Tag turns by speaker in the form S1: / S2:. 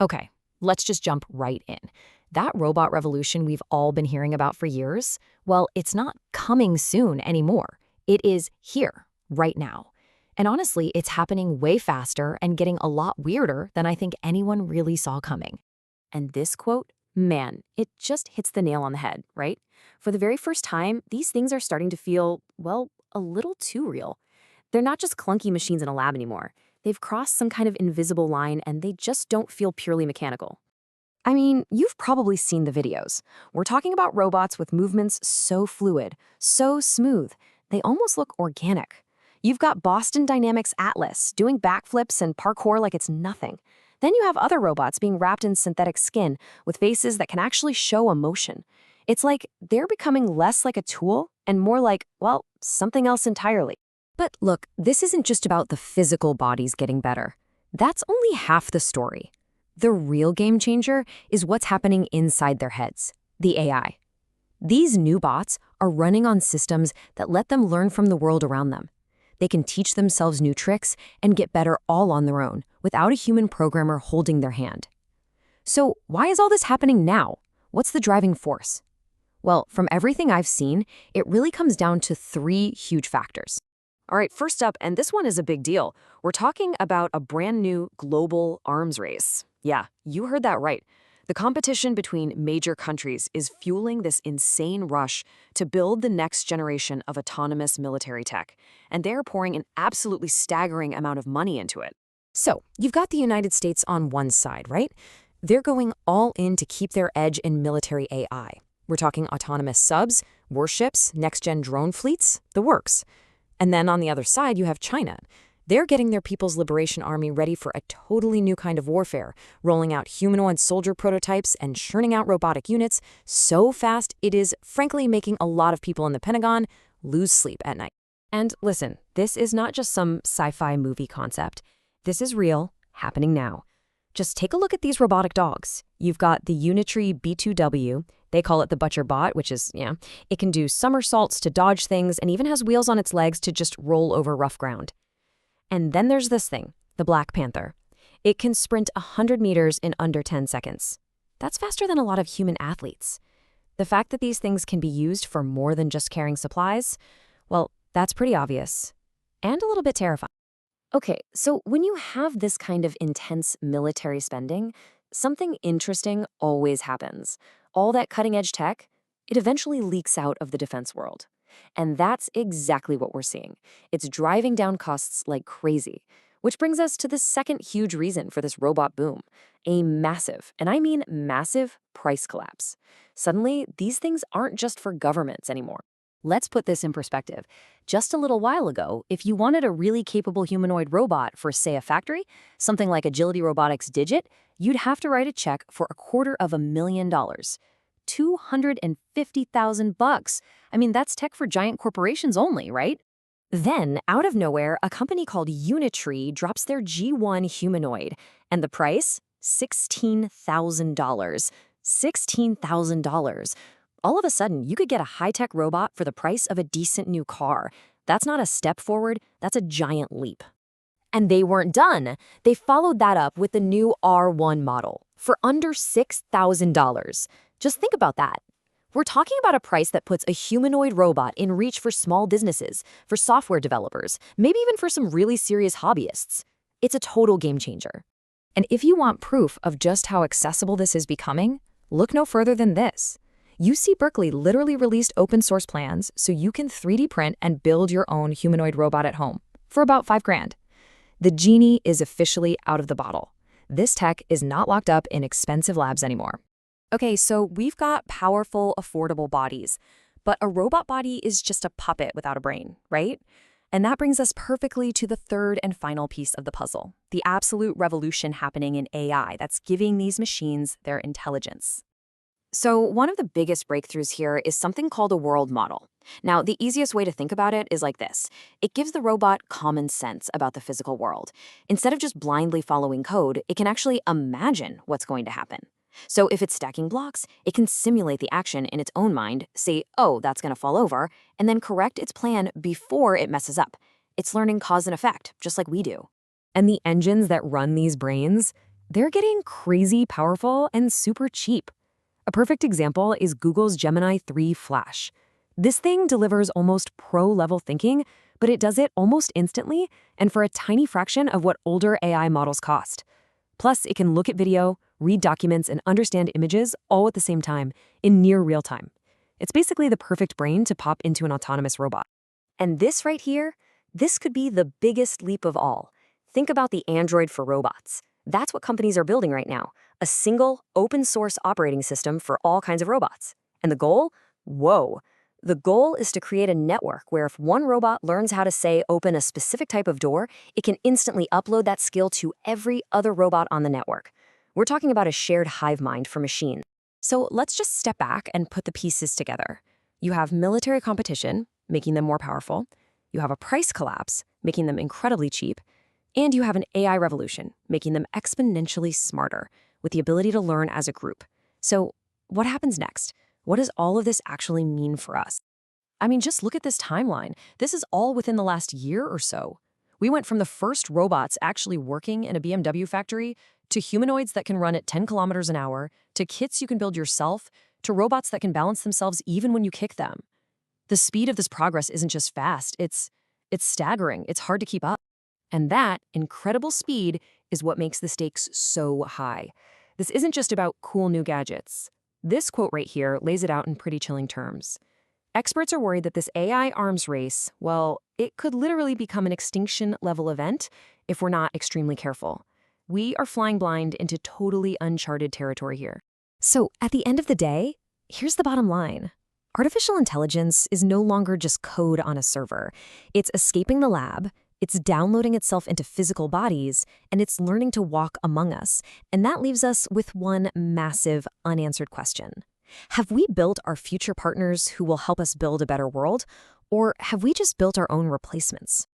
S1: Okay, let's just jump right in. That robot revolution we've all been hearing about for years, well, it's not coming soon anymore. It is here, right now. And honestly, it's happening way faster and getting a lot weirder than I think anyone really saw coming.
S2: And this quote, man, it just hits the nail on the head, right? For the very first time, these things are starting to feel, well, a little too real. They're not just clunky machines in a lab anymore. They've crossed some kind of invisible line and they just don't feel purely mechanical. I mean, you've probably seen the videos. We're talking about robots with movements so fluid, so smooth, they almost look organic. You've got Boston Dynamics Atlas doing backflips and parkour like it's nothing. Then you have other robots being wrapped in synthetic skin with faces that can actually show emotion. It's like they're becoming less like a tool and more like, well, something else entirely.
S1: But look, this isn't just about the physical bodies getting better. That's only half the story. The real game changer is what's happening inside their heads, the AI. These new bots are running on systems that let them learn from the world around them. They can teach themselves new tricks and get better all on their own, without a human programmer holding their hand. So why is all this happening now? What's the driving force? Well, from everything I've seen, it really comes down to three huge factors.
S2: All right, first up, and this one is a big deal, we're talking about a brand new global arms race. Yeah, you heard that right. The competition between major countries is fueling this insane rush to build the next generation of autonomous military tech, and they're pouring an absolutely staggering amount of money into it.
S1: So, you've got the United States on one side, right? They're going all in to keep their edge in military AI. We're talking autonomous subs, warships, next-gen drone fleets, the works. And then on the other side, you have China. They're getting their People's Liberation Army ready for a totally new kind of warfare, rolling out humanoid soldier prototypes and churning out robotic units so fast it is, frankly, making a lot of people in the Pentagon lose sleep at night. And listen, this is not just some sci-fi movie concept. This is real, happening now. Just take a look at these robotic dogs. You've got the Unitree B2W. They call it the Butcherbot, which is, it can do somersaults to dodge things and even has wheels on its legs to just roll over rough ground. And then there's this thing, the Black Panther. It can sprint 100 meters in under 10 seconds. That's faster than a lot of human athletes. The fact that these things can be used for more than just carrying supplies, well, that's pretty obvious. And a little bit terrifying.
S2: Okay, so when you have this kind of intense military spending, something interesting always happens. All that cutting-edge tech, it eventually leaks out of the defense world. And that's exactly what we're seeing. It's driving down costs like crazy. Which brings us to the second huge reason for this robot boom, a massive, and I mean massive, price collapse. Suddenly, these things aren't just for governments anymore. Let's put this in perspective. Just a little while ago, if you wanted a really capable humanoid robot for, say, a factory, something like Agility Robotics Digit, you'd have to write a check for $250,000. $250,000. I mean, that's tech for giant corporations only, right? Then, out of nowhere, a company called Unitree drops their G1 humanoid. And the price? $16,000. $16,000. All of a sudden, you could get a high-tech robot for the price of a decent new car. That's not a step forward, that's a giant leap. And they weren't done. They followed that up with the new R1 model for under $6,000. Just think about that. We're talking about a price that puts a humanoid robot in reach for small businesses, for software developers, maybe even for some really serious hobbyists. It's a total game changer. And if you want proof of just how accessible this is becoming, look no further than this. UC Berkeley literally released open source plans so you can 3D print and build your own humanoid robot at home for about $5,000. The genie is officially out of the bottle. This tech is not locked up in expensive labs anymore. Okay, so we've got powerful, affordable bodies, but a robot body is just a puppet without a brain, right? And that brings us perfectly to the third and final piece of the puzzle, the absolute revolution happening in AI that's giving these machines their intelligence. So one of the biggest breakthroughs here is something called a world model. Now, the easiest way to think about it is like this. It gives the robot common sense about the physical world. Instead of just blindly following code, it can actually imagine what's going to happen. So if it's stacking blocks, it can simulate the action in its own mind, say, oh, that's going to fall over, and then correct its plan before it messes up. It's learning cause and effect, just like we do.
S1: And the engines that run these brains,
S2: they're getting crazy powerful and super cheap. A perfect example is Google's Gemini 3 Flash. This thing delivers almost pro-level thinking, but it does it almost instantly and for a tiny fraction of what older AI models cost. Plus, it can look at video, read documents, and understand images all at the same time, in near real time. It's basically the perfect brain to pop into an autonomous robot. And this right here, this could be the biggest leap of all. Think about the Android for robots. That's what companies are building right now, a single, open-source operating system for all kinds of robots. And the goal? Whoa. The goal is to create a network where if one robot learns how to, say, open a specific type of door, it can instantly upload that skill to every other robot on the network. We're talking about a shared hive mind for machines. So let's just step back and put the pieces together. You have military competition, making them more powerful. You have a price collapse, making them incredibly cheap. And you have an AI revolution, making them exponentially smarter, with the ability to learn as a group. So what happens next? What does all of this actually mean for us? I mean, just look at this timeline. This is all within the last year or so. We went from the first robots actually working in a BMW factory to humanoids that can run at 10 kilometers an hour, to kits you can build yourself, to robots that can balance themselves even when you kick them. The speed of this progress isn't just fast, it's staggering. It's hard to keep up. And that incredible speed is what makes the stakes so high. This isn't just about cool new gadgets. This quote right here lays it out in pretty chilling terms. Experts are worried that this AI arms race, well, it could literally become an extinction-level event if we're not extremely careful. We are flying blind into totally uncharted territory here. So, at the end of the day, here's the bottom line. Artificial intelligence is no longer just code on a server. It's escaping the lab, it's downloading itself into physical bodies, and it's learning to walk among us. And that leaves us with one massive unanswered question. Have we built our future partners who will help us build a better world? Or have we just built our own replacements?